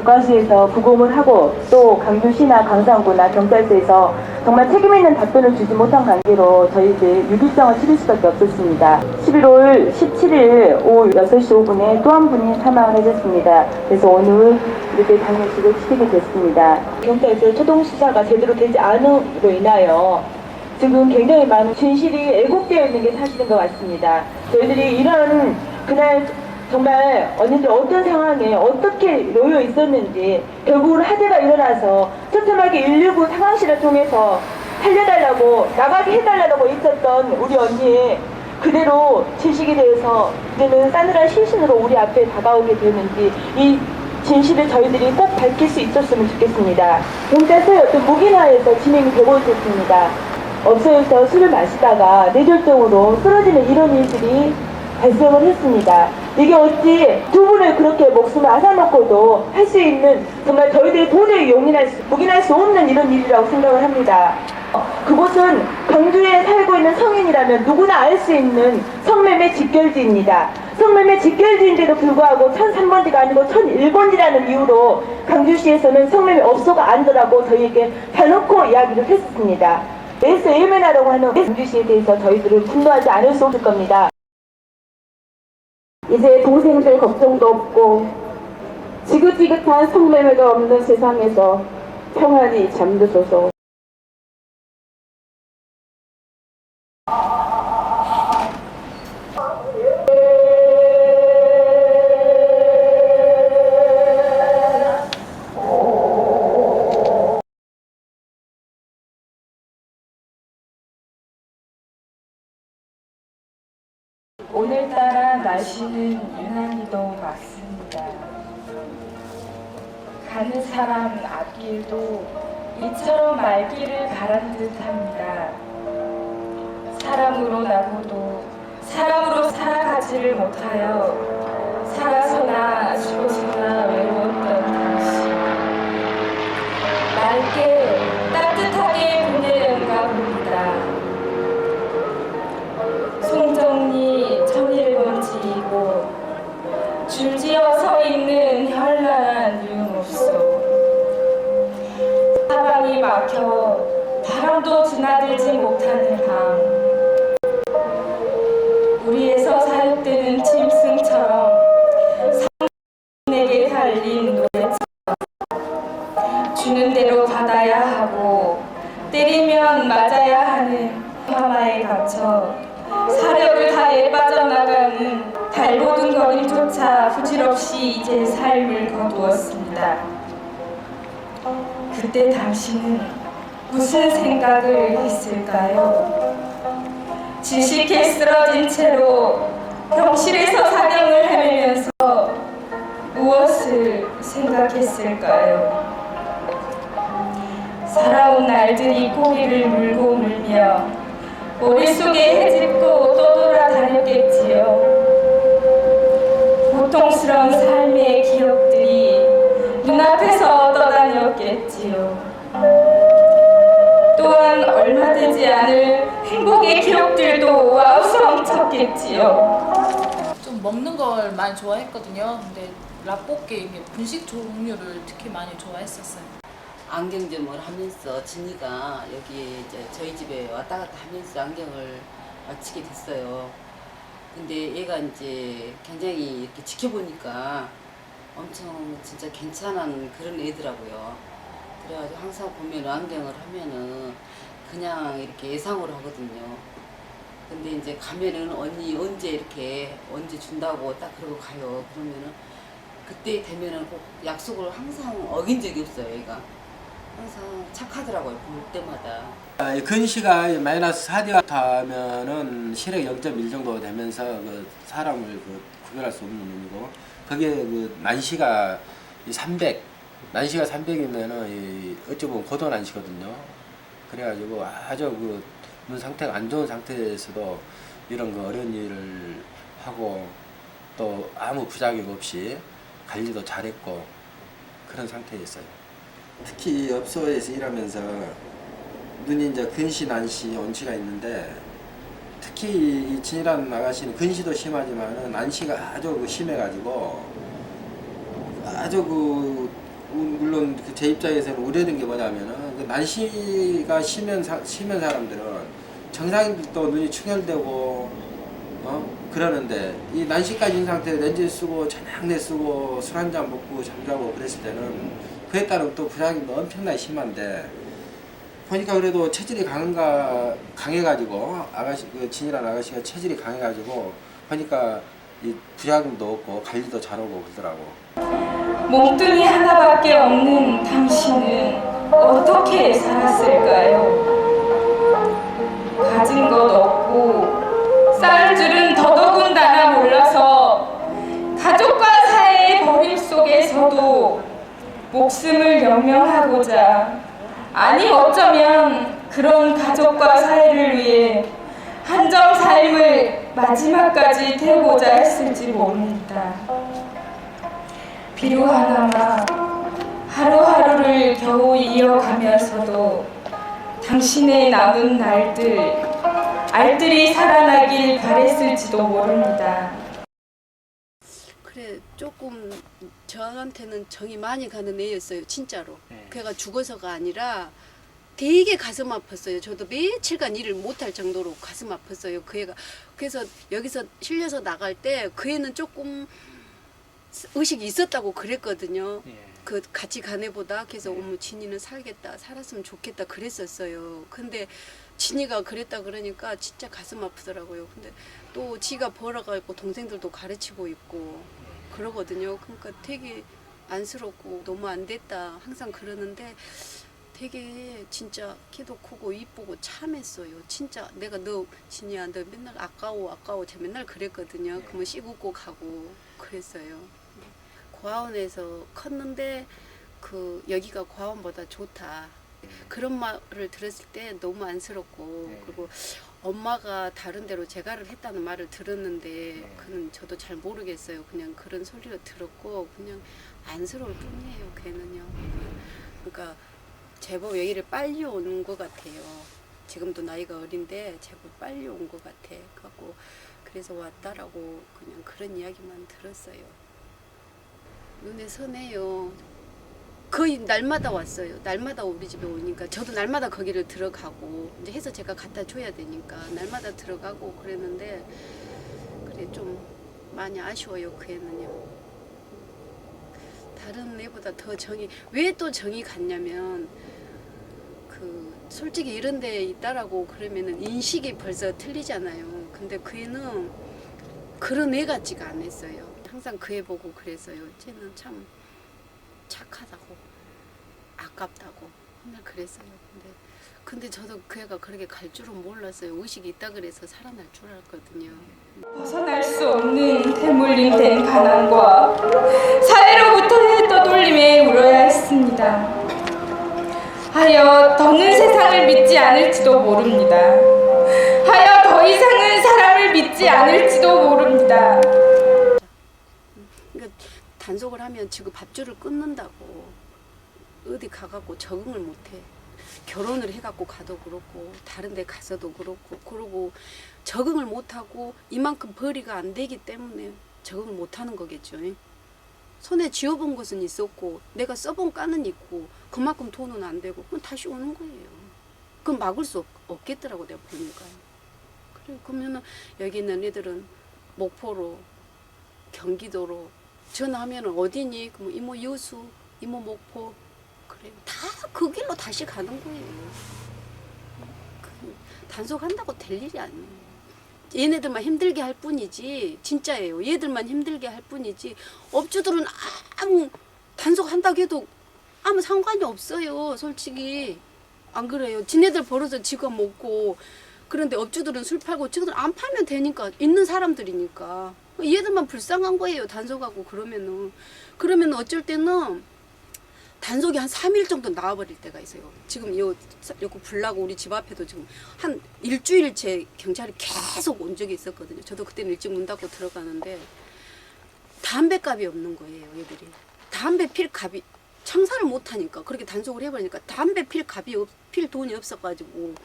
국가수에서 부검을 하고 또 강주시나 강상구나 경찰서에서 정말 책임있는 답변을 주지 못한 관계로 저희들 6일장을 치를 수밖에 없었습니다. 11월 17일 오후 6시 5분에 또 한 분이 사망을 하셨습니다. 그래서 오늘 이렇게 당일치를 치르게 됐습니다. 경찰서 초동수사가 제대로 되지 않음으로 인하여 지금 굉장히 많은 진실이 왜곡되어 있는 게 사실인 것 같습니다. 저희들이 이런 그날 정말 언니들 어떤 상황에 어떻게 놓여 있었는지 결국은 화재가 일어나서 처참하게 119 상황실을 통해서 살려달라고 나가게 해달라고 있었던 우리 언니의 그대로 진실에 대해서 이제는 싸늘한 시신으로 우리 앞에 다가오게 되는지 이 진실을 저희들이 꼭 밝힐 수 있었으면 좋겠습니다. 경찰서의 어떤 무기나에서 진행이 되고 있었습니다. 업소에서 술을 마시다가 뇌졸중으로 쓰러지는 이런 일들이 발생을 했습니다. 이게 어찌 두 분을 그렇게 목숨을 앗아먹고도 할 수 있는 정말 저희들이 도저히 묵인할 수 없는 이런 일이라고 생각을 합니다. 그곳은 광주에 살고 있는 성인이라면 누구나 알 수 있는 성매매 직결지입니다. 성매매 직결지인데도 불구하고 1003번지가 아니고 1001번지라는 이유로 광주시에서는 성매매 업소가 아니더라고 저희에게 대놓고 이야기를 했습니다. SAM이라고 하는 광주시에 대해서 저희들은 분노하지 않을 수 없을 겁니다. 이제 동생들 걱정도 없고 지긋지긋한 성매매가 없는 세상에서 평안히 잠드소서. 오늘따라 날씨는 유난히도 맑습니다. 가는 사람 앞길도 이처럼 맑기를 바란 듯합니다. 사람으로 나고도 사람으로 살아가지를 못하여 살아서나 죽어서나 외로웠던 당신, 맑게 따뜻하게 보내려는가 봅니다. 송정리 1001번지이고 줄지어 서 있는 현란한 유흥업소, 사방이 막혀 바람도 드나들지 못하는 밤, 우리에서 사육되는 짐승처럼 상인에게 달린 노래처럼 주는 대로 받아야 하고 때리면 맞아야 하는 화마에 갇혀 사력을 다해 빠져나가는 달보둥거림조차 부질없이 이제 삶을 거두었습니다. 그때 당신은 무슨 생각을 했을까요? 질식해 쓰러진 채로 병실에서 사경을 헤매면서 무엇을 생각했을까요? 살아온 날들이 고개를 물고 물며 머릿속에 헤집고 떠돌아다녔겠지요. 고통스러운 삶의 기억들이 눈앞에서 떠다녔겠지요. 또한 얼마 되지 않을 행복의 기억들도 와우성쳤겠지요. 좀 먹는 걸 많이 좋아했거든요. 근데 라볶이 분식 종류를 특히 많이 좋아했었어요. 안경점을 하면서 진이가 여기 이제 저희 집에 왔다 갔다 하면서 안경을 마치게 됐어요. 근데 얘가 이제 굉장히 이렇게 지켜보니까 엄청 진짜 괜찮은 그런 애더라고요. 그래가지고 항상 보면 안경을 하면은 그냥 이렇게 예상으로 하거든요. 근데 이제 가면은 언니 언제 준다고 딱 그러고 가요. 그러면은 그때 되면은 꼭 약속을 항상 어긴 적이 없어요, 얘가. 항상 착하더라고요, 볼 때마다. 근시가 마이너스 4디 하면은 시력 0.1 정도 되면서 그 사람을 구별할 수 없는 놈이고, 그게 난시가 300, 난시가 300이면은 어찌 보면 고도 난시거든요. 그래가지고 아주 눈 상태가 안 좋은 상태에서도 이런 어려운 일을 하고 또 아무 부작용 없이 관리도 잘했고 그런 상태였어요. 특히 업소에서 일하면서 눈이 이제 근시, 난시, 온치가 있는데 특히 이 진이라는 아가씨는 근시도 심하지만 난시가 아주 심해가지고 아주 물론 제 입장에서는 우려된 게 뭐냐면은 그 난시가 심한 사람들은 정상인들도 눈이 충혈되고 그러는데 이 난시까지 있는 상태에 렌즈 쓰고 저녁내 쓰고 술 한잔 먹고 잠자고 그랬을 때는 그에 따른 또 부작용도 엄청나게 심한데 보니까 그래도 체질이 강해가지고 그 진이라는 아가씨가 체질이 강해가지고 보니까 이 부작용도 없고 관리도 잘하고 그러더라고. 몸뚱이 하나밖에 없는 당신은 어떻게 살았을까요? 가진 것 없고 쌀 줄은 더더군다나 몰라서 가족과 사회의 버림 속에서도 목숨을 영명하고자, 아니 어쩌면 그런 가족과 사회를 위해 한점 삶을 마지막까지 태우고자 했을지 모릅니다. 비루하나마 하루하루를 겨우 이어가면서도 당신의 남은 알들이 살아나길 바랬을지도 모릅니다. 그래, 조금 저한테는 정이 많이 가는 애였어요, 진짜로. 걔가 죽어서가 아니라 되게 가슴 아팠어요. 저도 며칠간 일을 못할 정도로 가슴 아팠어요, 그 애가. 그래서 여기서 실려서 나갈 때 그 애는 조금 의식이 있었다고 그랬거든요. 그 같이 간 애보다. 그래서 어머, 진이는 살겠다, 살았으면 좋겠다 그랬었어요. 근데 진이가 그랬다 그러니까 진짜 가슴 아프더라고요. 근데 또 지가 벌어가고 동생들도 가르치고 있고 그러거든요. 그러니까 되게 안쓰럽고 너무 안 됐다 항상 그러는데, 되게 진짜 키도 크고 이쁘고 참했어요. 진짜 내가 너 진이야, 너 맨날 아까워 제가 맨날 그랬거든요. 그러면 씹고 가고 그랬어요. 고아원에서 컸는데 그 여기가 고아원보다 좋다, 그런 말을 들었을 때 너무 안쓰럽고, 그리고 엄마가 다른 데로 재가를 했다는 말을 들었는데 그는 저도 잘 모르겠어요. 그냥 그런 소리를 들었고 그냥 안쓰러울 뿐이에요, 걔는요. 그러니까 제법 여기를 빨리 오는 것 같아요. 지금도 나이가 어린데 제법 빨리 온 것 같아. 갖고 그래서 왔다라고 그냥 그런 이야기만 들었어요. 눈에 선해요. 거의 날마다 왔어요. 날마다 우리 집에 오니까 저도 날마다 거기를 들어가고 이제 해서 제가 갖다 줘야 되니까 날마다 들어가고 그랬는데, 그래 좀 많이 아쉬워요, 그 애는요. 다른 애보다 더 정이, 왜 또 정이 갔냐면 그 솔직히 이런 데 있다라고 그러면은 인식이 벌써 틀리잖아요. 근데 그 애는 그런 애 같지가 않았어요. 항상 그 애 보고 그랬어요. 쟤는 참 착하다고, 아깝다고 맨날 그랬어요. 근데 저도 그 애가 그렇게 갈 줄은 몰랐어요. 의식이 있다 그래서 살아날 줄 알았거든요. 벗어날 수 없는 태물림된 가난과 사회로부터의 떠돌림에 울어야 했습니다. 하여 더는 세상을 믿지 않을지도 모릅니다. 하여 더 이상은 사람을 믿지 않을지도 모릅니다. 그러니까 단속을 하면 지금 밥줄을 끊는다고 어디 가갖고 적응을 못해. 결혼을 해갖고 가도 그렇고 다른 데 가서도 그렇고, 그러고 적응을 못하고 이만큼 벌이가 안 되기 때문에 적응을 못하는 거겠죠. 손에 쥐어본 것은 있었고 내가 써본 까는 있고 그만큼 돈은 안 되고 그럼 다시 오는 거예요. 그럼 막을 수 없겠더라고 내가 보니까. 그래, 그러면은 여기 있는 애들은 목포로, 경기도로 전화하면은 어디니? 그럼 이모 여수, 이모 목포, 그래 다 그 길로 다시 가는 거예요. 단속한다고 될 일이 아니에요. 얘네들만 힘들게 할 뿐이지, 진짜예요. 얘들만 힘들게 할 뿐이지 업주들은 아무 단속한다고 해도 아무 상관이 없어요. 솔직히 안 그래요? 지네들 벌어서 지가 먹고, 그런데 업주들은 술 팔고 지금 안 팔면 되니까, 있는 사람들이니까 얘들만 불쌍한 거예요. 단속하고 그러면 어쩔 때는 단속이 한 3일 정도 나와버릴 때가 있어요. 지금 요거 불나고 우리 집 앞에도 지금 한 일주일째 경찰이 계속 온 적이 있었거든요. 저도 그때는 일찍 문 닫고 들어가는데 담배값이 없는 거예요, 얘들이. 담배 필 값이, 장사를 못하니까 그렇게 단속을 해버리니까 담배 필 돈이 없어가지고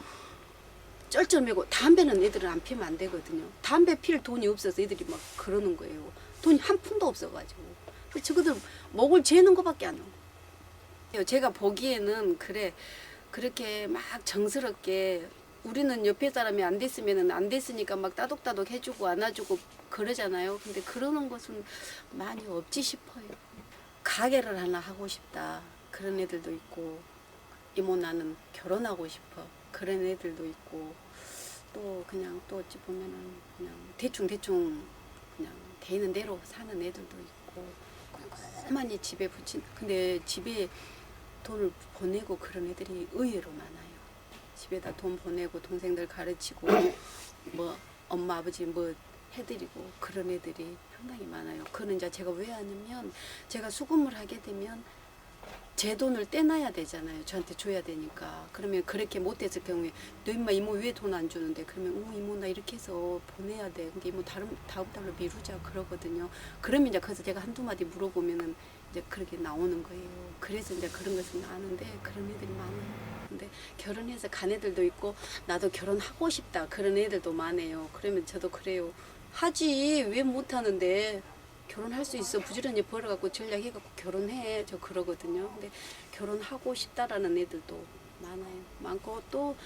쩔쩔매고, 담배는 애들은 안 피면 안 되거든요. 담배 필 돈이 없어서 애들이 막 그러는 거예요. 돈이 한 푼도 없어가지고. 저거들 먹을 재는 거밖에 안 하고. 제가 보기에는 그렇게 막 정스럽게 우리는 옆에 사람이 안 됐으면 안 됐으니까 막 따독따독 해주고 안아주고 그러잖아요. 근데 그러는 것은 많이 없지 싶어요. 가게를 하나 하고 싶다 그런 애들도 있고, 이모 나는 결혼하고 싶어 그런 애들도 있고, 또 그냥 또 어찌 보면은 그냥 대충 그냥 되는 대로 사는 애들도 있고, 꼼꼼하니 집에 붙인, 근데 집에 돈을 보내고 그런 애들이 의외로 많아요. 집에다 돈 보내고 동생들 가르치고 뭐 엄마 아버지 뭐 해드리고 그런 애들이 상당히 많아요. 그는 이제 제가 왜 하냐면, 제가 수금을 하게 되면 제 돈을 떼놔야 되잖아요. 저한테 줘야 되니까. 그러면 그렇게 못했을 경우에 너 임마 이모 왜 돈 안 주는데? 그러면 이모 나 이렇게 해서 보내야 돼. 근데 이모 다음 달로 미루자 그러거든요. 그러면 이제 그래서 제가 한두 마디 물어보면은 이제 그렇게 나오는 거예요. 그래서 이제 그런 것은 아는데 그런 애들이 많아요. 근데 결혼해서 간 애들도 있고 나도 결혼하고 싶다 그런 애들도 많아요. 그러면 저도 그래요. 하지 왜 못하는데, 결혼할 수 있어. 부지런히 벌어갖고 전략해갖고 결혼해. 저 그러거든요. 근데 결혼하고 싶다라는 애들도 많아요. 많고 또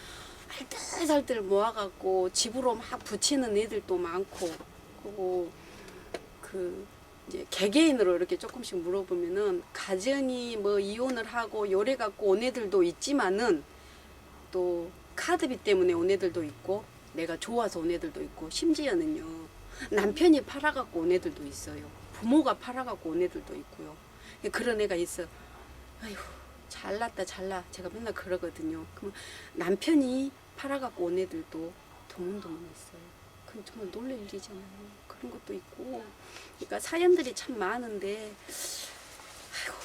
알뜰살뜰 모아갖고 집으로 막 붙이는 애들도 많고, 그리고 그 이제 개개인으로 이렇게 조금씩 물어보면은 가정이 뭐 이혼을 하고 요래 갖고 온 애들도 있지만은 또 카드비 때문에 온 애들도 있고 내가 좋아서 온 애들도 있고, 심지어는요 남편이 팔아갖고 온 애들도 있어요. 부모가 팔아갖고 온 애들도 있고요. 그런 애가 있어. 아이고 잘났다 잘나 제가 맨날 그러거든요. 그럼 남편이 팔아갖고 온 애들도 드문드문 있어요. 그럼 정말 놀랄 일이잖아요. 그런 것도 있고. 그러니까 사연들이 참 많은데, 아이고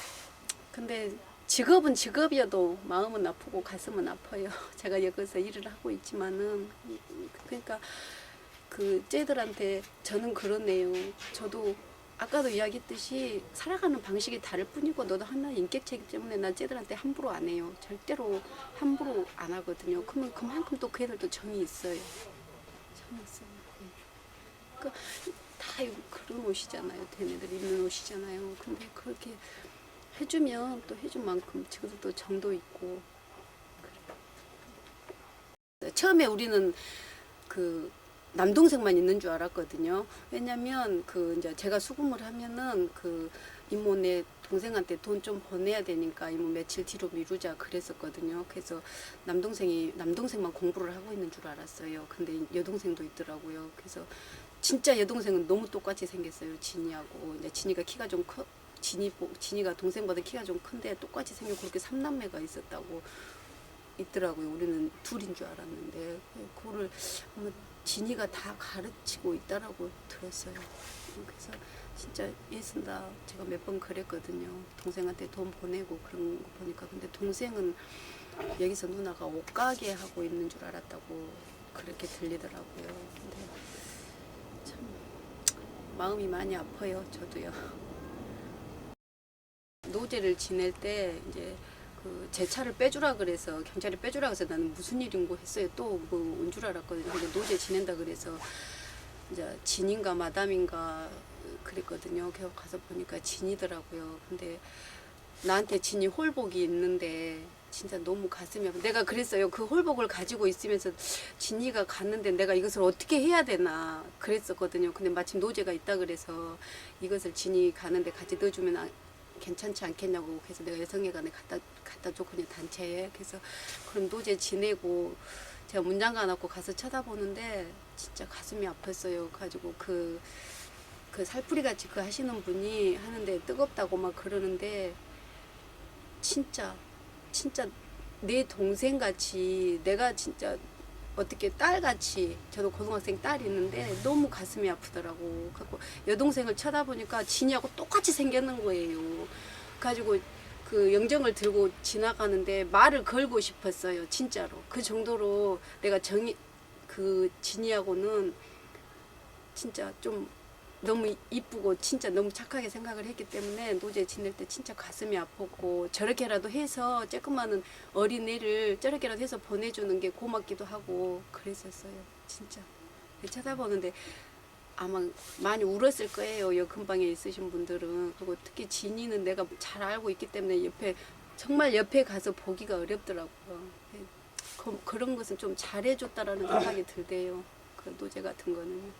근데 직업은 직업이어도 마음은 아프고 가슴은 아파요. 제가 여기서 일을 하고 있지만은, 그러니까 그 쟤들한테 저는 그러네요. 저도 아까도 이야기했듯이 살아가는 방식이 다를 뿐이고, 너도 하나의 인격체이기 때문에 난 쟤들한테 함부로 안 해요. 절대로 함부로 안 하거든요. 그러면 그만큼 또 그 애들도 정이 있어요. 정이 있어요. 그러니까 다 그런 옷이잖아요. 걔네들 입는 옷이잖아요. 근데 그렇게 해주면 또 해준 만큼 지금도 정도 있고. 그래요. 처음에 우리는 그 남동생만 있는 줄 알았거든요. 왜냐면 그 이제 제가 수금을 하면은 그 이모네 동생한테 돈 좀 보내야 되니까 이모 며칠 뒤로 미루자 그랬었거든요. 그래서 남동생만 공부를 하고 있는 줄 알았어요. 근데 여동생도 있더라고요. 그래서 진짜 여동생은 너무 똑같이 생겼어요. 진이하고. 이제 진이가 키가 좀 커, 진이가 동생보다 키가 좀 큰데 똑같이 생겨 그렇게 삼남매가 있었다고 있더라고요. 우리는 둘인 줄 알았는데 그거를 진이가 다 가르치고 있다라고 들었어요. 그래서 진짜 애쓴다. 제가 몇 번 그랬거든요. 동생한테 돈 보내고 그런 거 보니까. 근데 동생은 여기서 누나가 옷가게 하고 있는 줄 알았다고 그렇게 들리더라고요. 근데 참 마음이 많이 아파요. 저도요. 노제를 지낼 때 이제 그 제 차를 빼주라 그래서 경찰이 빼주라 그래서 나는 무슨 일인고 했어요. 또 뭐 온 줄 알았거든요. 근데 노제 지낸다 그래서 이제 진인가 마담인가 그랬거든요. 겨우 가서 보니까 진이더라고요. 근데 나한테 진이 홀복이 있는데 진짜 너무 가슴이 아파. 내가 그랬어요. 그 홀복을 가지고 있으면서 진이가 갔는데 내가 이것을 어떻게 해야 되나 그랬었거든요. 근데 마침 노제가 있다 그래서 이것을 진이 가는데 같이 넣어주면 괜찮지 않겠냐고. 그래서 내가 여성회관에 갖다 줘 그냥 단체에. 그래서 그럼 노제 지내고 제가 문장 가놓고 가서 쳐다보는데 진짜 가슴이 아팠어요. 가지고 그 살풀이 같이 그 하시는 분이 하는데 뜨겁다고 막 그러는데 진짜 내 동생 같이 내가 진짜 어떻게 딸같이, 저도 고등학생 딸이 있는데 너무 가슴이 아프더라고. 그래서 여동생을 쳐다보니까 진이하고 똑같이 생겼는 거예요. 가지고 그 영정을 들고 지나가는데 말을 걸고 싶었어요. 진짜로. 그 정도로 내가 그 진이하고는 진짜 좀 너무 이쁘고 진짜 너무 착하게 생각을 했기 때문에 노제 지낼 때 진짜 가슴이 아팠고, 저렇게라도 해서 조그마한 어린애를 저렇게라도 해서 보내주는 게 고맙기도 하고 그랬었어요. 진짜 쳐다보는데 아마 많이 울었을 거예요. 여 근방에 있으신 분들은. 그리고 특히 진이는 내가 잘 알고 있기 때문에 옆에 정말 옆에 가서 보기가 어렵더라고요. 그런 것은 좀 잘해줬다라는 생각이 들대요. 그 노제 같은 거는.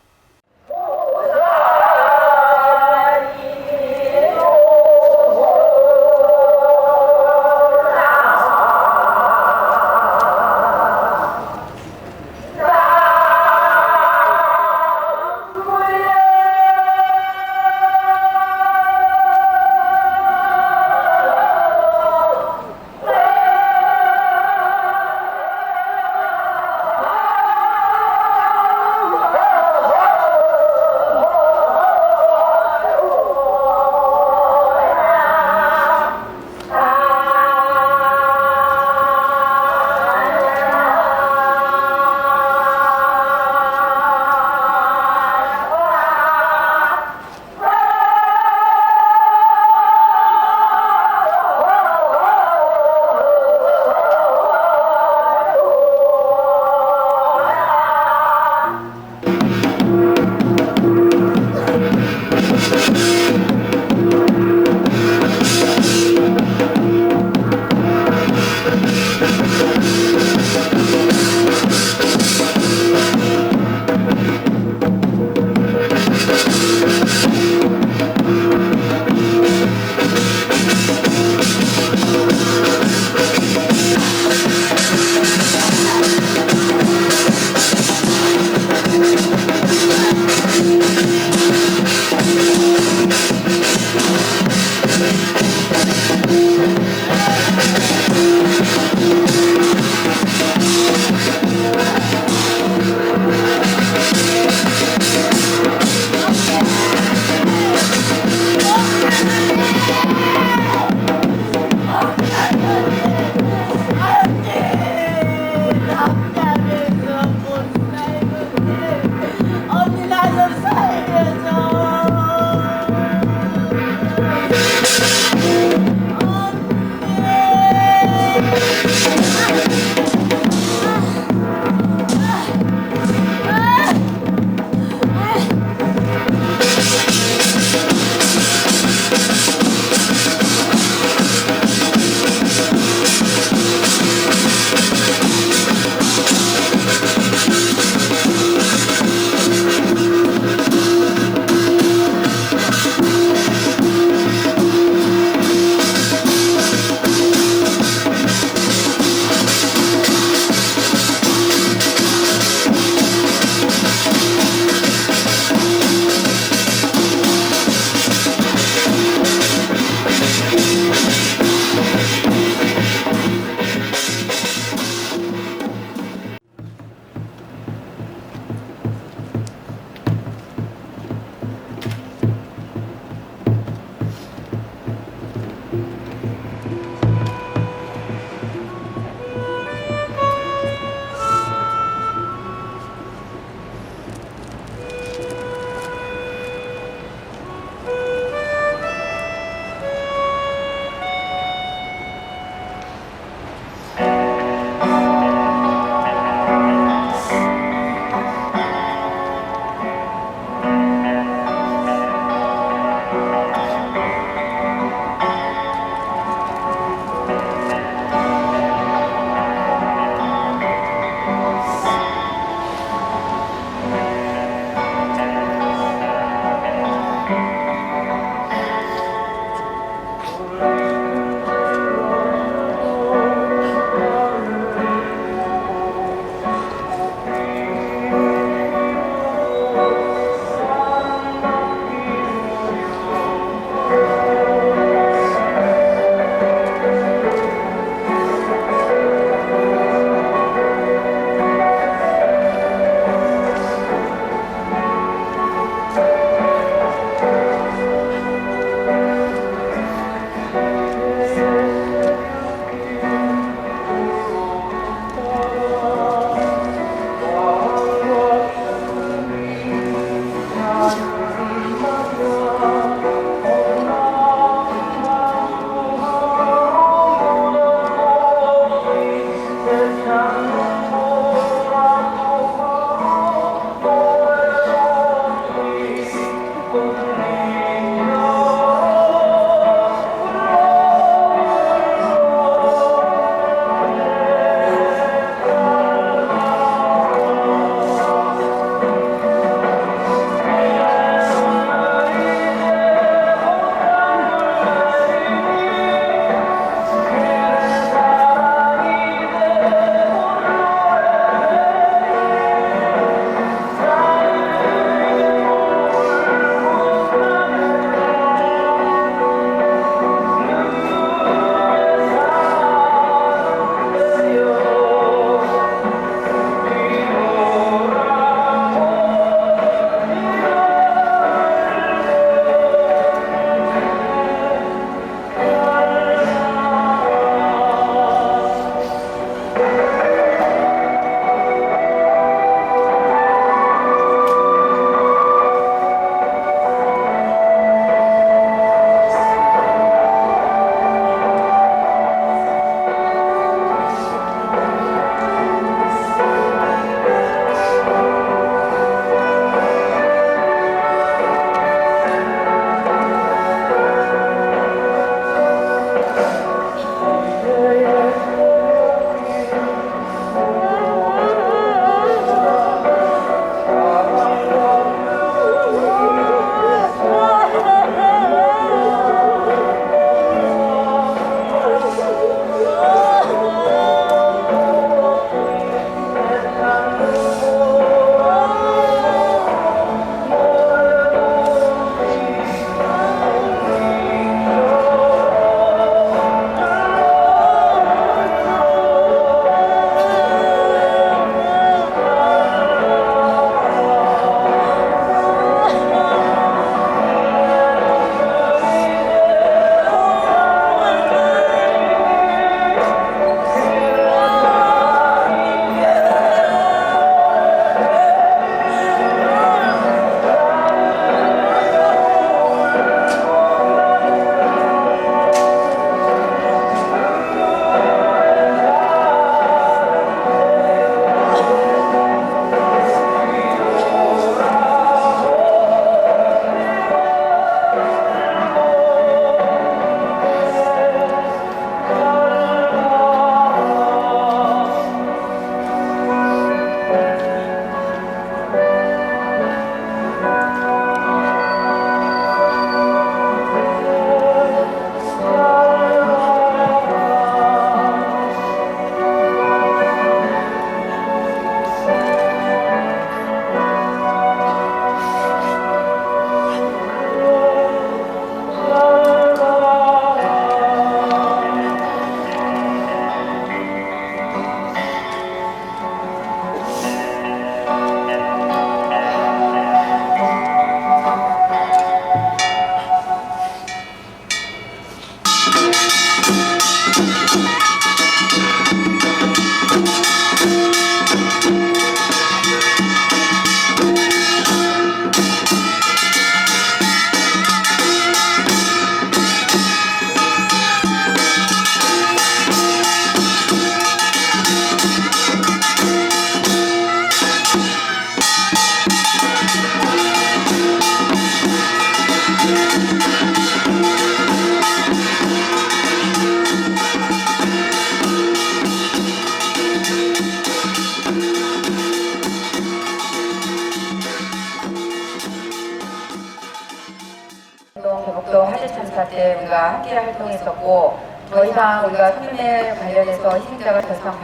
독도 화재 참사 때 우리가 함께 활동했었고 더 이상 우리가 성매매 관련해서 희생자가 더 이상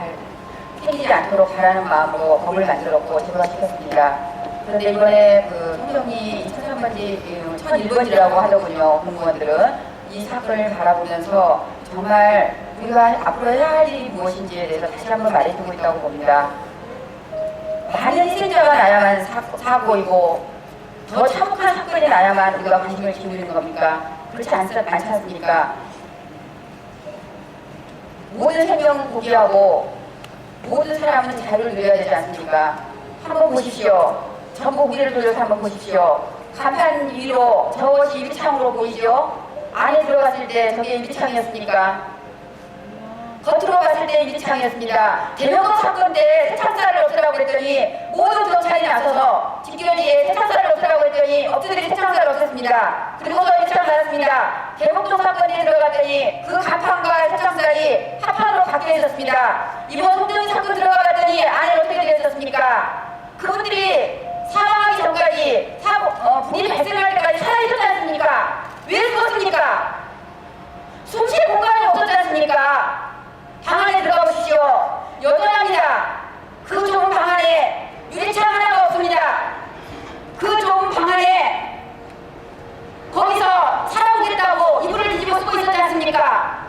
생기지 않도록 바라는 마음으로 법을 만들었고 제도화시켰습니다. 그런데 이번에 그 총정리 2001번지, 1001번지라고 하더군요. 공무원들은 이 사건을 바라보면서 정말 우리가 앞으로 해야 할 일이 무엇인지에 대해서 다시 한번 말해주고 있다고 봅니다. 많은 희생자가 나야만 사고이고 더 참혹한 사건이 나야만 우리가 관심을 기울이는 겁니까? 그렇지 않지 않습니까? 모든 생명은 고귀하고 모든 사람은 자유를 누려야 되지 않습니까? 한번 보십시오. 전부 무게를 돌려서 한번 보십시오. 간판 위로 저것이 유리창으로 보이죠? 안에 들어갔을 때 저게 유리창이었습니까? 겉으로 봤을 때 유리창이었습니다. 대명동 사건 때 세창살을 없애라고 그랬더니 모든 경찰이 나서서 집결지에 세창살을 없애라고 그랬더니 업주들이 세창살을 없앴습니다. 그리고서 유리창 받았습니다. 대명동 사건에 들어갔더니 그 간판과 세창살이 합판으로 바뀌어 있었습니다. 이번 송정리 사건 들어갔더니 안에 어떻게 되어 있었습니까? 그분들이 사망하기 전까지 분이 발생할 때까지 살아있었지 않습니까? 왜 죽었습니까? 숨쉴 공간이 없었지 않습니까? 방 안에 들어가 보십시오. 여전합니다. 그 좁은 방 안에 유리창 하나가 없습니다. 그 좁은 방 안에 거기서 살아오겠다고 이불을 뒤집어 쓰고 있었지 않습니까?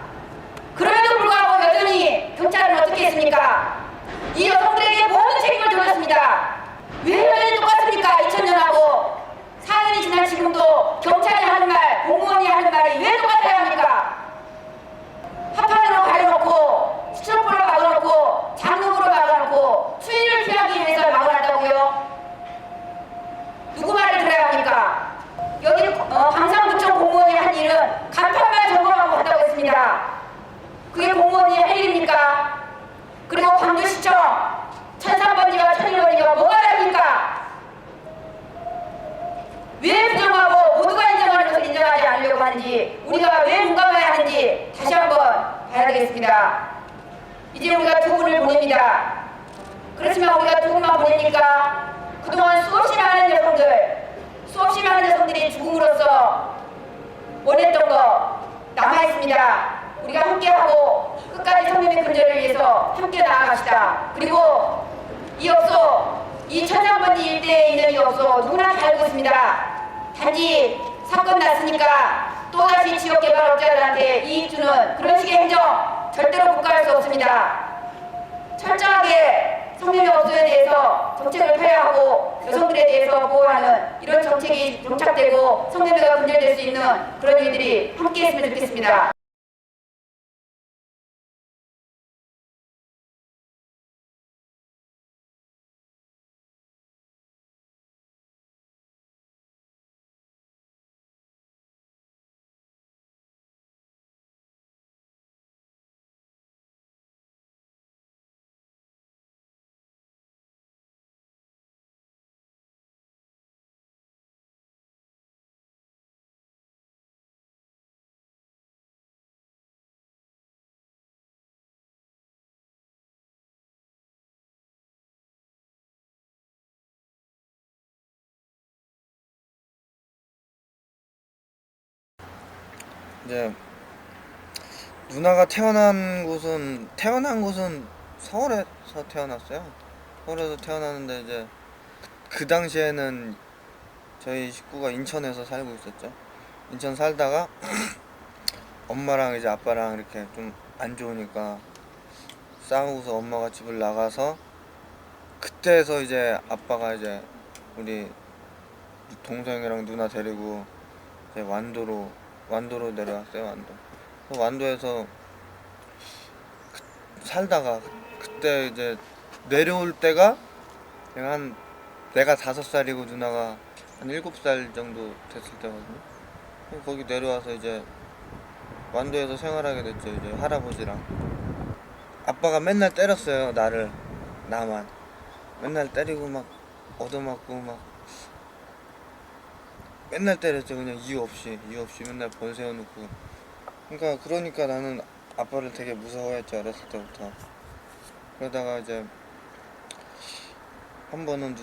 그럼에도 불구하고 여전히 경찰은 어떻게 했습니까? 이 여성들에게 모든 책임을 돌렸습니다. 왜 여전히 똑같습니까? 2000년하고 4년이 지난 지금도 경찰이 하는 말, 공무원이 하는 말이 왜 똑같아야 합니까? 합판으로 가려놓고 스티로폼으로 막아놓고 장롱으로 막아놓고 추위를 피하기 위해서 막아놨다고요? 누구 말을 들어야 합니까? 여기 광산구청 공무원이 한 일은 간판만 점검하고 갔다고 했습니다. 그게 공무원이 할 일입니까? 그리고 광주시청 1003번지와 1001번지가 뭐가 다릅니까? 왜 부정하고 모두가 인정하는 것을 인정하지 않으려고 하는지, 우리가 왜 공감해야 하는지 다시 한번 봐야 되겠습니다. 이제 우리가 두 분을 보냅니다. 그렇지만 우리가 두 분만 보내니까 그동안 수없이 많은 여성들이 죽음으로써 원했던 거 남아있습니다. 우리가 함께하고 끝까지 성명의 근절을 위해서 함께 나아갑시다. 그리고 이 업소, 이 천상번지 일대에 있는 이 업소 누구나 다 알고 있습니다. 단지 사건 났으니까 또다시 지역개발업자들한테 이익 주는 그런 식의 행정 절대로 국가할 수 없습니다. 철저하게 성매매 업소에 대해서 정책을 펴야 하고 여성들에 대해서 보호하는 이런 정책이 정착되고 성매매가 근절될 수 있는 그런 일들이 함께 했으면 좋겠습니다. 이제 누나가 태어난 곳은 서울에서 태어났어요. 서울에서 태어났는데 이제 그 당시에는 저희 식구가 인천에서 살고 있었죠. 인천 살다가 엄마랑 이제 아빠랑 이렇게 좀 안 좋으니까 싸우고서 엄마가 집을 나가서 그때서 이제 아빠가 이제 우리 동생이랑 누나 데리고 이제 완도로 내려왔어요. 완도에서 살다가 그때 이제 내려올 때가 내가 5살이고 누나가 한 7살 정도 됐을 때거든요. 거기 내려와서 이제 완도에서 생활하게 됐죠. 이제 할아버지랑 아빠가 맨날 때렸어요. 나만 맨날 때리고 막 얻어맞고 막 맨날 때렸죠. 그냥 이유 없이 맨날 벌 세워놓고. 그러니까 나는 아빠를 되게 무서워했죠. 어렸을 때부터. 그러다가 이제 한 번은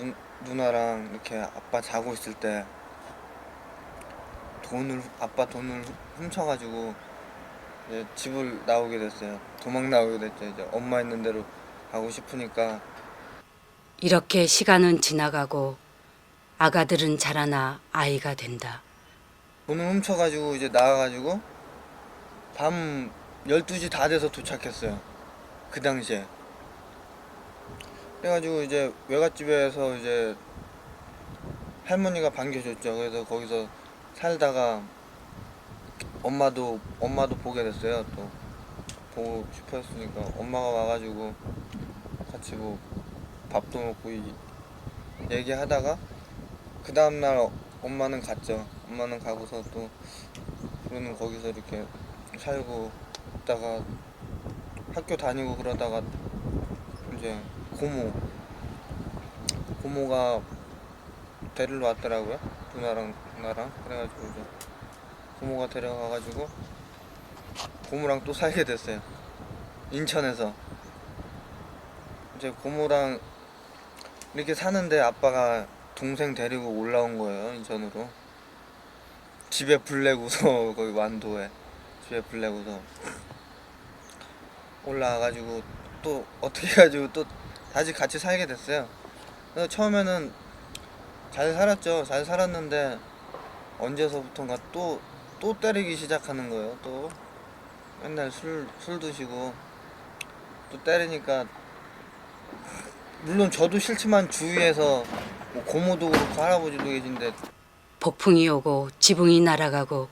누나랑 이렇게 아빠 자고 있을 때 아빠 돈을 훔쳐가지고 이제 집을 나오게 됐어요. 도망 나오게 됐죠. 이제 엄마 있는 대로 가고 싶으니까. 이렇게 시간은 지나가고 아가들은 자라나 아이가 된다. 돈을 훔쳐가지고 이제 나와가지고 밤 12시 다 돼서 도착했어요. 그 당시에. 그래가지고 이제 외갓집에서 이제 할머니가 반겨줬죠. 그래서 거기서 살다가 엄마도 보게 됐어요. 또 보고 싶어 했으니까 엄마가 와가지고 같이 뭐 밥도 먹고 얘기하다가 그 다음날 엄마는 갔죠. 엄마는 가고서 또 우리는 거기서 이렇게 살고 있다가 학교 다니고 그러다가 이제 고모가 데리러 왔더라고요. 누나랑 나랑. 그래가지고 이제 고모가 데려가가지고 고모랑 또 살게 됐어요. 인천에서. 이제 고모랑 이렇게 사는데 아빠가 동생 데리고 올라온 거예요. 인천으로. 집에 불 내고서 거기 완도에 집에 불 내고서 올라와가지고 또 어떻게 해가지고 또 다시 같이 살게 됐어요. 그래서 처음에는 잘 살았죠. 잘 살았는데 언제서부턴가 또 때리기 시작하는 거예요. 또 맨날 술 드시고 또 때리니까 물론 저도 싫지만 주위에서 뭐 고모도 그렇고 할아버지도 계신데 폭풍이 오고 지붕이 날아가고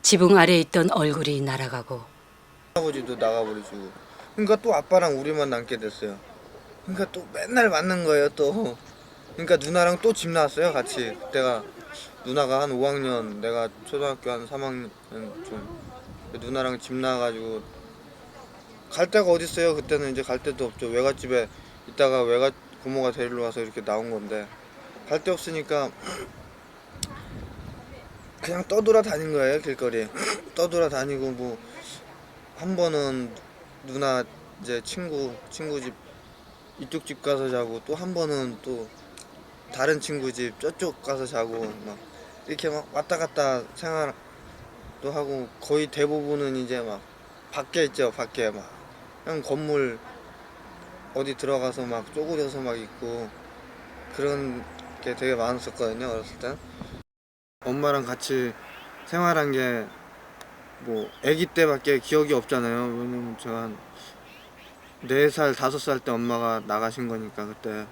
지붕 아래 있던 얼굴이 날아가고 할아버지도 나가버리시고 그러니까 또 아빠랑 우리만 남게 됐어요. 그러니까 또 맨날 맞는 거예요. 또 그러니까 누나랑 또 집 나왔어요. 같이. 그때가 누나가 한 5학년 내가 초등학교 한 3학년쯤 누나랑 집 나와가지고 갈 데가 어딨어요. 그때는 이제 갈 데도 없죠. 외갓집에 있다가 고모가 데리러 와서 이렇게 나온 건데 갈 데 없으니까 그냥 떠돌아 다닌 거예요. 길거리에 떠돌아 다니고 뭐 한 번은 누나 이제 친구 집 이쪽 집 가서 자고 또 한 번은 또 다른 친구 집 저쪽 가서 자고 막 이렇게 막 왔다 갔다 생활도 하고 거의 대부분은 이제 막 밖에 있죠. 밖에 막 그냥 건물 어디 들어가서 막 쪼그려서 막 있고 그런 게 되게 많았었거든요. 어렸을 때 엄마랑 같이 생활한 게 뭐 아기 때밖에 기억이 없잖아요. 왜냐면 제가 한 4살, 5살 때 엄마가 나가신 거니까 그때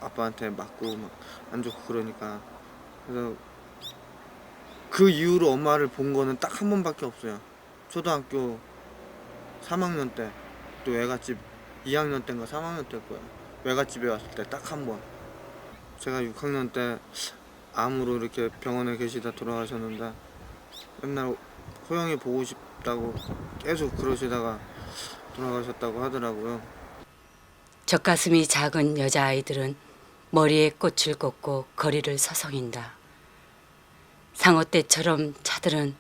아빠한테 맞고 막 안 좋고 그러니까 그래서 그 이후로 엄마를 본 거는 딱 한 번밖에 없어요. 초등학교 3학년 때 또 외갓집 2학년 때인가 3학년 때일 거예요. 외갓집에 왔을 때 딱 한 번. 제가 6학년 때 암으로 이렇게 병원에 계시다 돌아가셨는데 맨날 호영이 보고 싶다고 계속 그러시다가 돌아가셨다고 하더라고요. 젖가슴이 작은 여자아이들은 머리에 꽃을 꽂고 거리를 서성인다. 상어 때처럼 차들은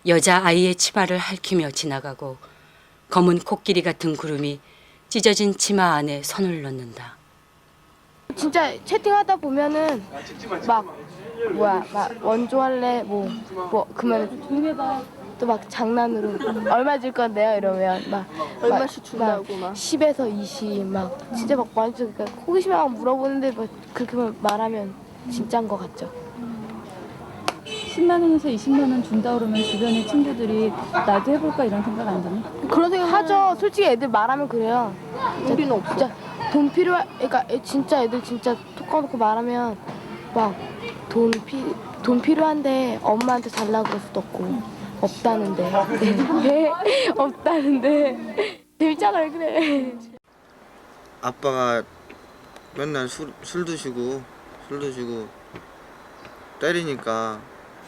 여자아이의 치마를 핥히며 지나가고 검은 코끼리 같은 구름이 찢어진 치마 안에 손을 넣는다. 진짜 채팅하다 보면은 막 원조할래 뭐 그러면 또 막 장난으로 얼마 줄 건데요 이러면 막 얼마씩 준다고 막 10에서 20 막 진짜 막 많이 주 그러니까 호기심에 물어보는데 뭐 그렇게 말하면 진짜인 것 같죠. 10만 원에서 20만 원 준다 그러면 주변의 친구들이 나도 해볼까 이런 생각 안 드나? 그런 생각 하죠. 솔직히 애들 말하면 그래요. 우리는 없어. 진짜 돈 그러니까 진짜 애들 진짜 톡 까놓고 말하면 막 돈 필요한데 엄마한테 달라고 그럴 수도 없고 없다는데 왜 없다는데 재밌잖아 그래. 아빠가 맨날 술 드시고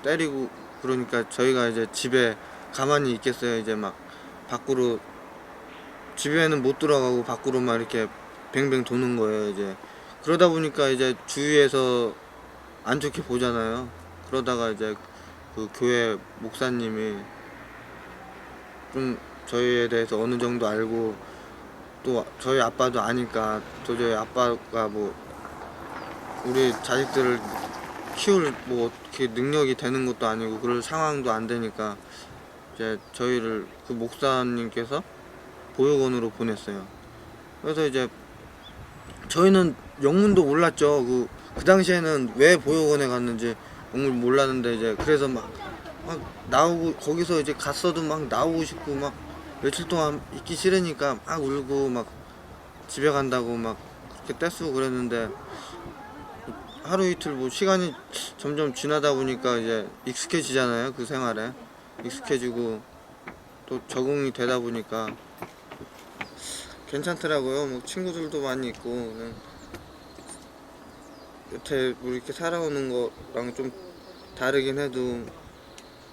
때리고 그러니까 저희가 이제 집에 가만히 있겠어요. 이제 막 밖으로 집에는 못 들어가고 밖으로만 이렇게 뱅뱅 도는 거예요. 이제 그러다 보니까 이제 주위에서 안 좋게 보잖아요. 그러다가 이제 그 교회 목사님이 좀 저희에 대해서 어느 정도 알고 또 저희 아빠도 아니까 도저히 아빠가 뭐 우리 자식들을 키울 뭐 어떻게 능력이 되는 것도 아니고 그럴 상황도 안 되니까 이제 저희를 그 목사님께서 보육원으로 보냈어요. 그래서 이제 저희는 영문도 몰랐죠. 그 당시에는 왜 보육원에 갔는지 영문 몰랐는데 이제 그래서 막 나오고 거기서 이제 갔어도 막 나오고 싶고 막 며칠 동안 있기 싫으니까 막 울고 막 집에 간다고 막 그렇게 떼쓰고 그랬는데 하루 이틀 뭐 시간이 점점 지나다 보니까 이제 익숙해지잖아요. 그 생활에 익숙해지고 또 적응이 되다 보니까 괜찮더라고요. 뭐 친구들도 많이 있고 그냥 여태 뭐 이렇게 살아오는 거랑 좀 다르긴 해도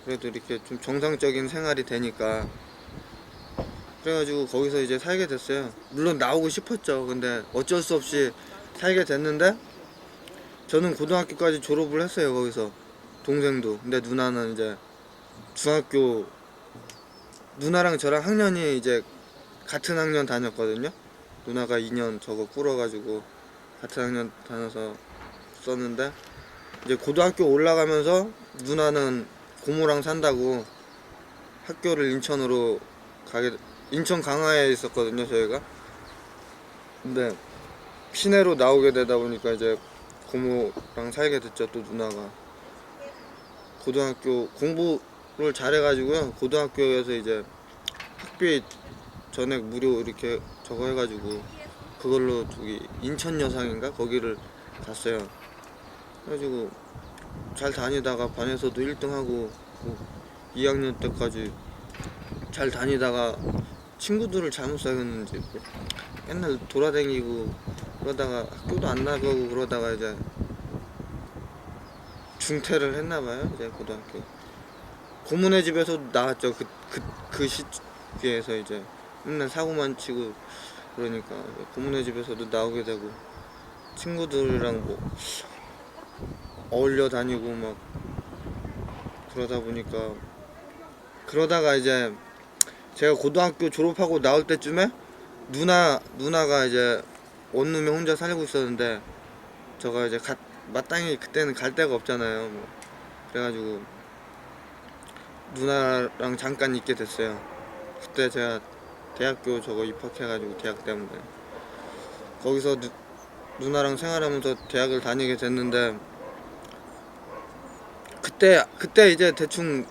그래도 이렇게 좀 정상적인 생활이 되니까 그래가지고 거기서 이제 살게 됐어요. 물론 나오고 싶었죠. 근데 어쩔 수 없이 살게 됐는데 저는 고등학교까지 졸업을 했어요. 거기서 동생도. 근데 누나는 이제 중학교 누나랑 저랑 학년이 이제 같은 학년 다녔거든요. 누나가 2년 저거 꿇어가지고 같은 학년 다녀서 썼는데 이제 고등학교 올라가면서 누나는 고모랑 산다고 학교를 인천으로 인천 강화에 있었거든요 저희가. 근데 시내로 나오게 되다 보니까 이제 고모랑 살게 됐죠. 또 누나가 고등학교 공부를 잘해가지고요. 고등학교에서 이제 학비 전액 무료 이렇게 저거 해가지고 그걸로 저기 인천 여상인가 거기를 갔어요. 그래가지고 잘 다니다가 반에서도 1등하고 2학년 때까지 잘 다니다가 친구들을 잘못 사귀었는지 맨날 돌아다니고 그러다가 학교도 안 나가고 그러다가 이제 중퇴를 했나봐요. 이제 고등학교 고모네 집에서 나왔죠. 그 시기에서 이제 맨날 사고만 치고 그러니까 고모네 집에서도 나오게 되고 친구들이랑 뭐 어울려 다니고 막 그러다 보니까 그러다가 이제 제가 고등학교 졸업하고 나올 때쯤에 누나가 이제 원룸에 혼자 살고 있었는데 저가 이제 마땅히 그때는 갈 데가 없잖아요. 뭐 그래가지고 누나랑 잠깐 있게 됐어요. 그때 제가 대학교 저거 입학해가지고 대학 때문에 거기서 누나랑 생활하면서 대학을 다니게 됐는데 그때 이제 대충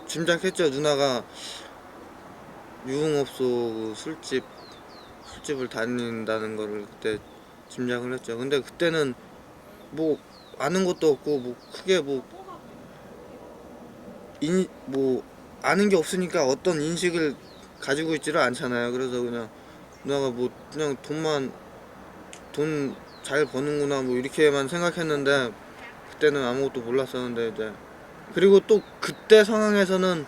짐작했죠. 누나가 유흥업소 술집을 다닌다는 거를 그때 짐작을 했죠. 근데 그때는 뭐 아는 것도 없고 뭐 크게 뭐 아는 게 없으니까 어떤 인식을 가지고 있지를 않잖아요. 그래서 그냥 누나가 뭐 그냥 돈 잘 버는구나 뭐 이렇게만 생각했는데 그때는 아무것도 몰랐었는데 이제 그리고 또 그때 상황에서는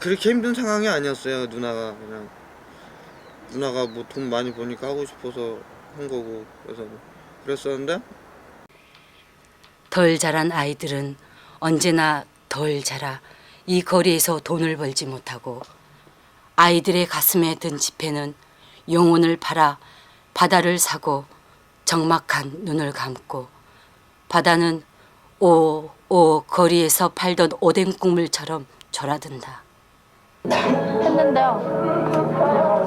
그렇게 힘든 상황이 아니었어요. 누나가 뭐 돈 많이 버니까 하고 싶어서 한 거고 그래서 뭐 그랬었는데 덜 자란 아이들은 언제나 덜 자라 이 거리에서 돈을 벌지 못하고 아이들의 가슴에 든 지폐는 영혼을 팔아 바다를 사고 적막한 눈을 감고 바다는 거리에서 팔던 오뎅 국물처럼 졸아든다. 했는데요.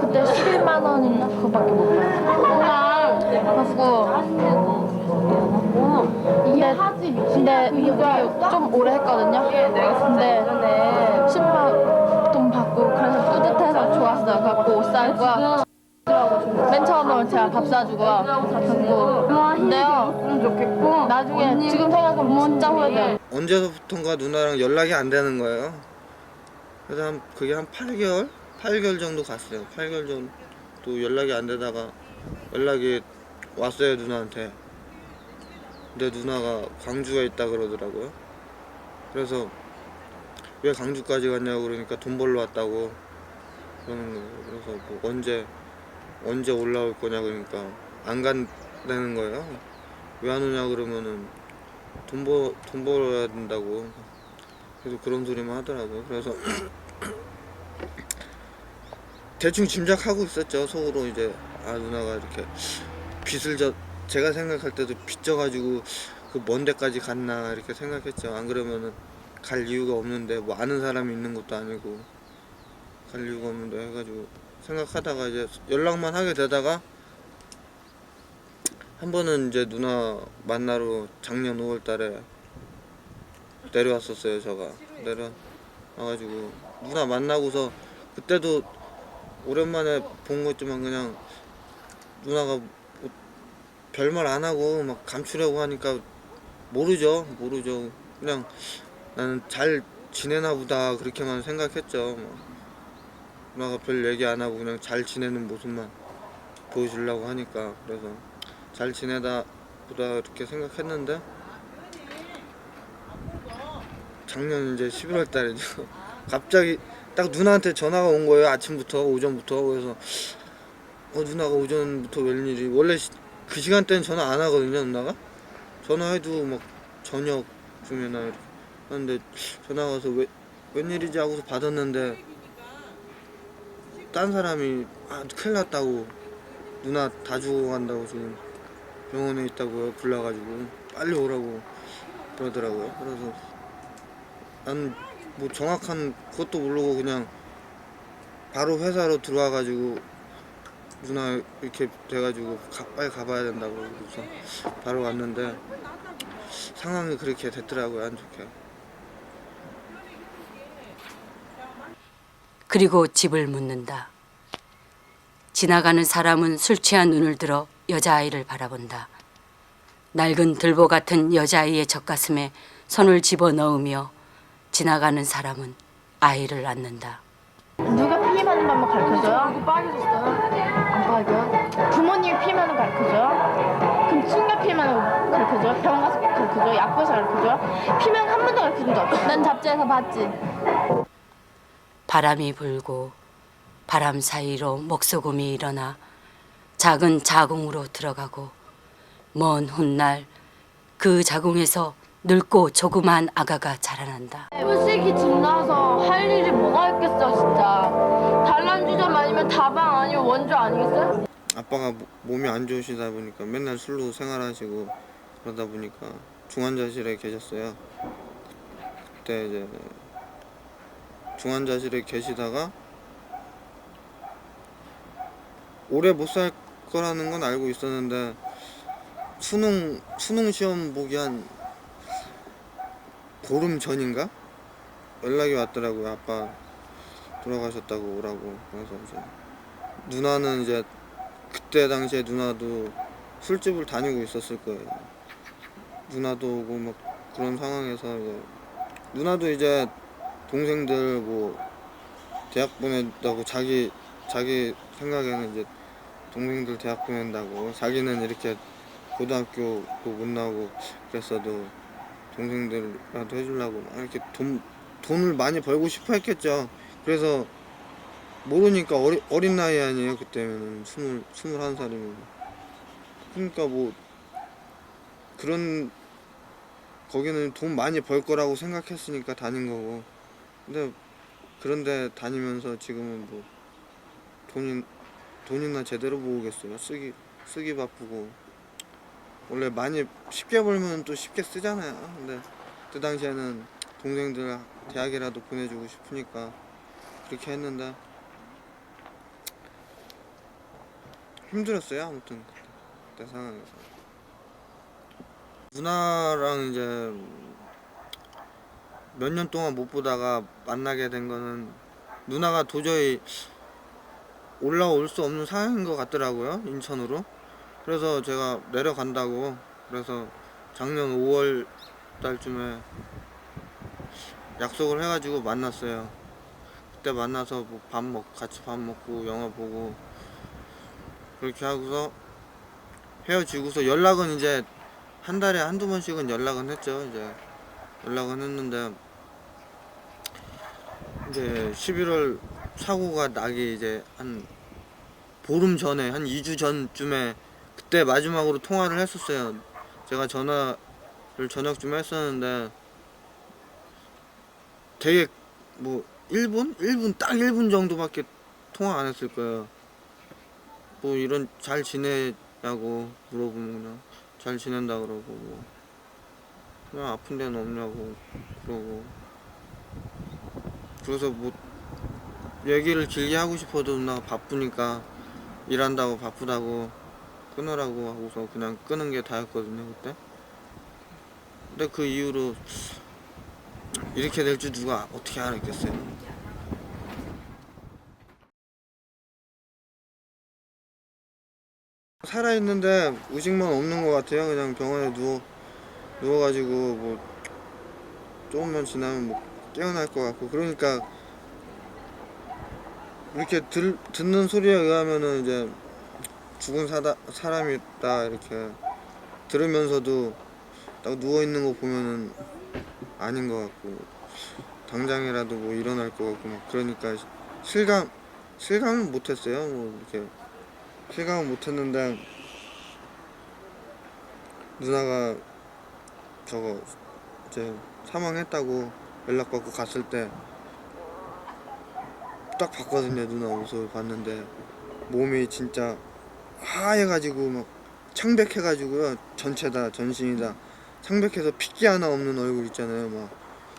그때 11만 원인가 그거밖에 못 받았어요. 근데 이게 좀 오래 했거든요. 근데 10만 돈 받고 그래서 뿌듯해서 좋았어요. 그래갖고 옷 사고요. 맨 처음으로 제가 밥 사주고요. 근데요. 나중에 지금 생각하면 진짜 후회돼요. 언제서부턴가 누나랑 연락이 안 되는 거예요. 그래서 그게 한 8개월 정도 갔어요. 8개월 정도 연락이 안 되다가 연락이 왔어요. 누나한테. 근데 누나가 광주에 있다 그러더라고요. 그래서 왜 광주까지 갔냐고 그러니까 돈 벌러 왔다고 그러는 거예요. 그래서 뭐 언제 올라올 거냐 그러니까 안 간다는 거예요. 왜 안 오냐 그러면은 돈 벌어야 된다고 계속 그런 소리만 하더라고요. 그래서 대충 짐작하고 있었죠. 속으로 이제 누나가 이렇게 빚을 제가 생각할 때도 빚져가지고 그 먼 데까지 갔나 이렇게 생각했죠. 안 그러면은 갈 이유가 없는데 뭐 아는 사람이 있는 것도 아니고 갈 이유가 없는데 해가지고 생각하다가 이제 연락만 하게 되다가 한 번은 이제 누나 만나러 작년 5월 달에 내려왔었어요. 제가 내려와가지고 누나 만나고서 그때도 오랜만에 본 거지만 그냥 누나가 뭐 별말 안 하고 막 감추려고 하니까 모르죠. 그냥 나는 잘 지내나 보다 그렇게만 생각했죠. 누나가 별 얘기 안 하고 그냥 잘 지내는 모습만 보여주려고 하니까 그래서 잘 지내다 보다 이렇게 생각했는데 작년 이제 11월 달이죠. 갑자기 딱 누나한테 전화가 온 거예요. 아침부터 오전부터. 그래서 누나가 오전부터 웬일이 원래 그 시간대는 전화 안 하거든요. 누나가 전화해도 막 저녁쯤이나 이렇게 하는데 전화가 와서 웬일이지 하고서 받았는데 딴 사람이 큰일 났다고 누나 다 죽어간다고 지금 병원에 있다고요. 불러가지고 빨리 오라고 그러더라고요. 그래서 난 뭐 정확한 그것도 모르고 그냥 바로 회사로 들어와가지고 누나 이렇게 돼가지고 빨리 가봐야 된다고 그래서 바로 왔는데 상황이 그렇게 됐더라고요. 안 좋게. 그리고 집을 묻는다. 지나가는 사람은 술 취한 눈을 들어 여자아이를 바라본다. 낡은 들보 같은 여자아이의 젖가슴에 손을 집어넣으며 지나가는 사람은 아이를 안는다. 누가 피임하는 방법 가르쳐줘요? 이거 빠져줬어요. 안 빠져. 부모님이 피임하는 거 가르쳐줘요? 그럼 친가 피임하는 거 가르쳐줘요? 병원 가서 가르쳐줘요? 약국에서 가르쳐줘요? 피면 한 번도 가르쳐준 적 없어. 난 잡지에서 봤지. 바람이 불고 바람 사이로 목소금이 일어나 작은 자궁으로 들어가고 먼 훗날 그 자궁에서 늙고 조그만 아가가 자라난다. 솔직히 집 나와서 할 일이 뭐가 있겠어 진짜. 단란주점 아니면 다방 아니면 원조 아니겠어요? 아빠가 몸이 안 좋으시다 보니까 맨날 술로 생활하시고 그러다 보니까 중환자실에 계셨어요. 그때 이제 중환자실에 계시다가 오래 못 살 거라는 건 알고 있었는데 수능 시험 보기 한 보름 전인가 연락이 왔더라고요. 아빠 돌아가셨다고 오라고. 그래서 이제 누나는 이제 그때 당시에 누나도 술집을 다니고 있었을 거예요. 누나도 오고 막 그런 상황에서 이제 누나도 이제 동생들 뭐 대학 보낸다고 자기 생각에는 이제 동생들 대학 보낸다고 자기는 이렇게 고등학교도 못 나오고 그랬어도 동생들한테 해주려고 막 이렇게 돈을 많이 벌고 싶어 했겠죠. 그래서 모르니까 어린 나이 아니에요. 그때는 21살이면. 그러니까 뭐 그런 거기는 돈 많이 벌 거라고 생각했으니까 다닌 거고. 근데 그런데 다니면서 지금은 뭐 돈이나 제대로 모으겠어요. 쓰기 바쁘고. 원래 많이 쉽게 벌면 또 쉽게 쓰잖아요. 근데 그 당시에는 동생들 대학이라도 보내주고 싶으니까 그렇게 했는데 힘들었어요. 아무튼 그때 상황에서 누나랑 이제 몇 년 동안 못 보다가 만나게 된 거는 누나가 도저히 올라올 수 없는 상황인 것 같더라고요. 인천으로. 그래서 제가 내려간다고 그래서 작년 5월 달쯤에 약속을 해가지고 만났어요. 그때 만나서 뭐 같이 밥 먹고 영화 보고 그렇게 하고서 헤어지고서 연락은 이제 한 달에 한두 번씩은 연락은 했죠. 이제 연락은 했는데 이제 11월 사고가 나기 이제 한 보름 전에 한 2주 전쯤에 그때 마지막으로 통화를 했었어요. 제가 전화를 저녁쯤에 했었는데 되게 뭐 1분? 딱 1분 정도밖에 통화 안 했을 거예요. 뭐 이런 잘 지내냐고 물어보면 그냥 잘 지낸다 그러고 뭐 그냥 아픈 데는 없냐고 그러고, 그래서 뭐 얘기를 길게 하고 싶어도 누나가 바쁘니까 일한다고 바쁘다고 끊으라고 하고서 그냥 끄는 게 다였거든요 그때. 근데 그 이후로 이렇게 될 줄 누가 어떻게 알았겠어요. 살아있는데 의식만 없는 것 같아요. 그냥 병원에 누워가지고 뭐 조금만 지나면 뭐 깨어날 것 같고, 그러니까 이렇게 듣는 소리에 의하면은 이제 죽은 사람이 있다 이렇게 들으면서도 딱 누워있는 거 보면은 아닌 것 같고, 당장이라도 뭐 일어날 것 같고 막 그러니까 실감은 못했어요. 뭐 이렇게 실감은 못했는데 누나가 저거 이제 사망했다고 연락받고 갔을 때 딱 봤거든요. 누나 모습을 봤는데 몸이 진짜 하얘가지고 막 창백해가지고요. 전체 다 전신이 다 창백해서 핏기 하나 없는 얼굴 있잖아요. 막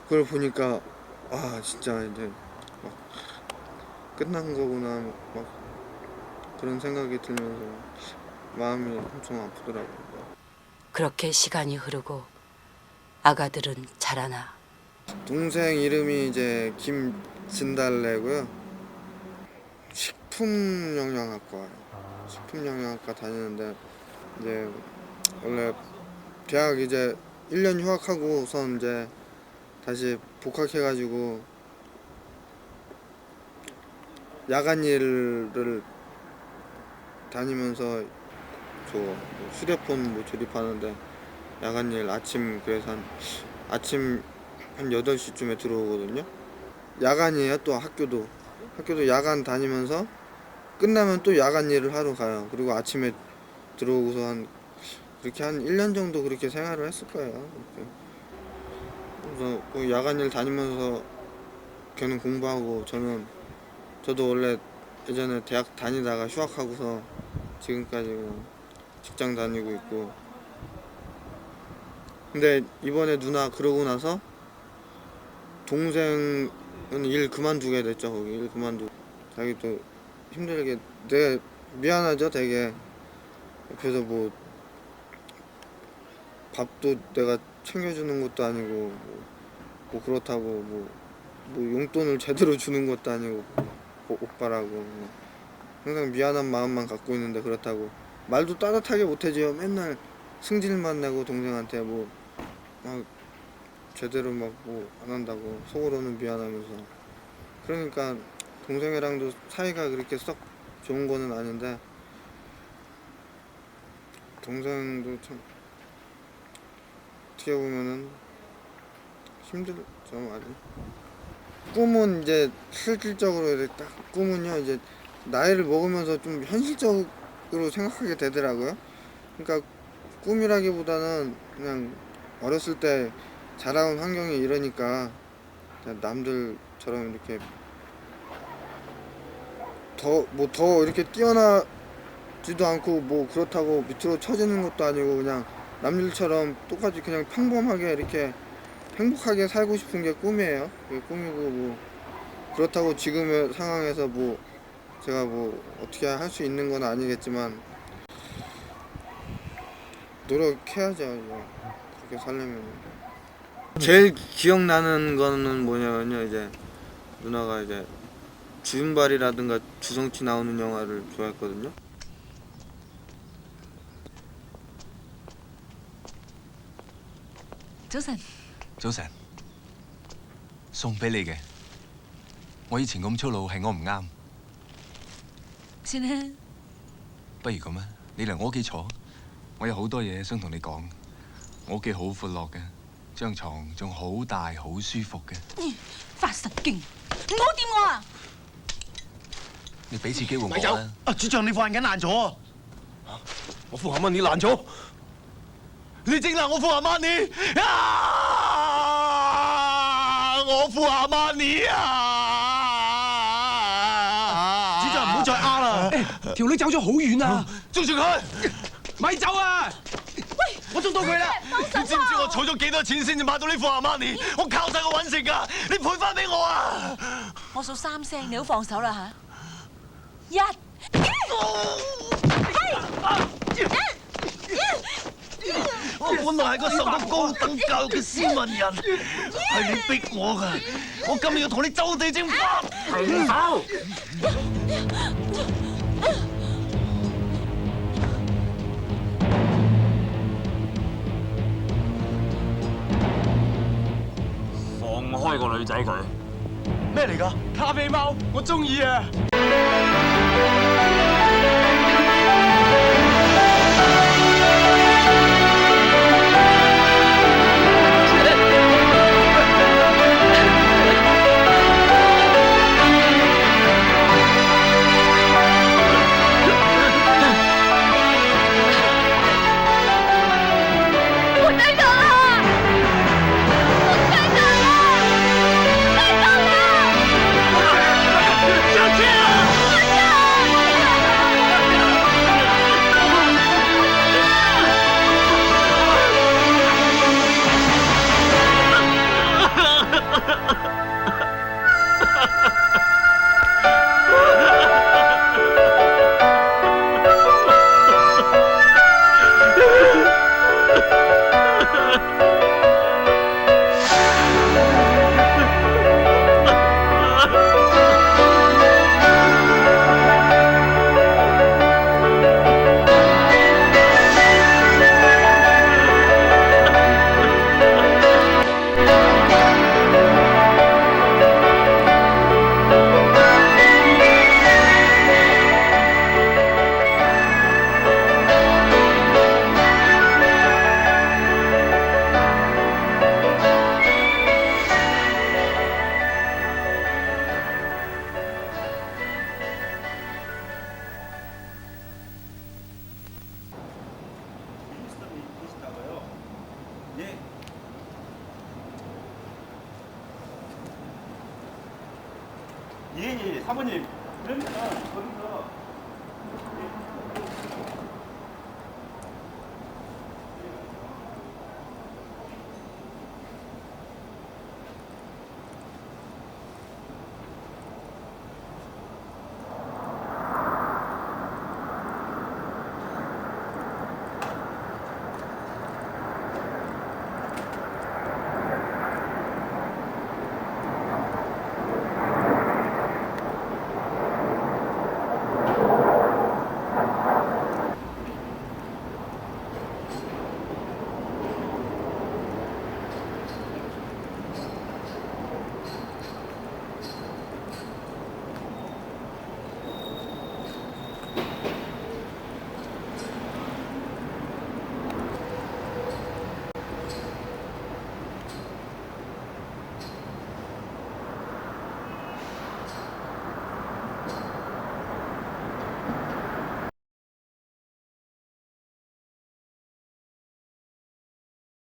그걸 보니까 아 진짜 이제 막 끝난 거구나 막 그런 생각이 들면서 마음이 엄청 아프더라고요. 그렇게 시간이 흐르고 아가들은 자라나 동생 이름이 이제 김진달래고요. 식품영양학과 다니는데 이제 원래 대학 이제 1년 휴학하고선 이제 다시 복학해가지고 야간 일을 다니면서 저 휴대폰 뭐 조립하는데 야간 일 그래서 아침 한 8시쯤에 들어오거든요. 야간이에요. 또 학교도 야간 끝나면 또 야간 일을 하러 가요. 그리고 아침에 들어오고서 그렇게 한 1년 정도 그렇게 생활을 했을 거예요. 그렇게. 그래서 그 야간 일 다니면서 걔는 공부하고 저도 원래 예전에 대학 다니다가 휴학하고서 지금까지 직장 다니고 있고. 근데 이번에 누나 그러고 나서 동생은 일 그만두게 됐죠. 거기 일 그만두고 자기도 힘들게, 되게 미안하죠. 되게 옆에서 뭐 밥도 내가 챙겨주는 것도 아니고 뭐 그렇다고 뭐 용돈을 제대로 주는 것도 아니고 오빠라고 항상 미안한 마음만 갖고 있는데 그렇다고 말도 따뜻하게 못해줘요. 맨날 승질만 내고 동생한테 뭐 막 제대로 막 뭐 안 한다고 속으로는 미안하면서. 그러니까 동생이랑도 사이가 그렇게 썩 좋은 거는 아닌데 동생도 참 어떻게 보면은 힘들죠. 아주. 꿈은 이제 실질적으로 이제 딱 꿈은요 이제 나이를 먹으면서 좀 현실적으로 생각하게 되더라고요. 그러니까 꿈이라기보다는 그냥 어렸을 때 자라온 환경이 이러니까 남들처럼 이렇게 더 이렇게 뛰어나지도 않고 뭐 그렇다고 밑으로 처지는 것도 아니고 그냥 남들처럼 똑같이 그냥 평범하게 이렇게 행복하게 살고 싶은 게 꿈이에요. 그게 꿈이고 뭐 그렇다고 지금의 상황에서 뭐 제가 뭐 어떻게 할 수 있는 건 아니겠지만 노력해야죠. 그렇게 살려면. 제일 기억나는 거는 뭐냐면요, 이제 누나가 이제 주윤발이라든가 주성치 나오는 영화를 좋아했거든요.早晨，早晨，送俾你嘅。我以前咁粗魯係我唔啱。算啦，不如咁啊，你嚟我屋企坐，我有好多嘢想同你講。我屋企好闊落嘅，張床仲好大，好舒服嘅。發神經，唔好掂我啊！你俾次機會我咪走！啦。啊，主將你副眼鏡爛咗啊！我副鞋掹你爛咗，你整爛我副鞋掹你啊！我副鞋掹你啊！主將唔好再啦！條女走咗好遠啊！捉住佢，咪走啊！喂，我捉到佢啦！你知唔知我儲咗幾多錢先至買到呢副阿瑪尼？我靠晒我揾食㗎，你賠翻俾我啊！我數3聲，你好放手啦嚇！我本來係個受到高等教育嘅斯文人，係你逼我㗎。我今日要同你就地正法。停手！放開個女仔佢。咩嚟㗎？咖啡貓，我中意啊！예, 사모님. 그러면 거기서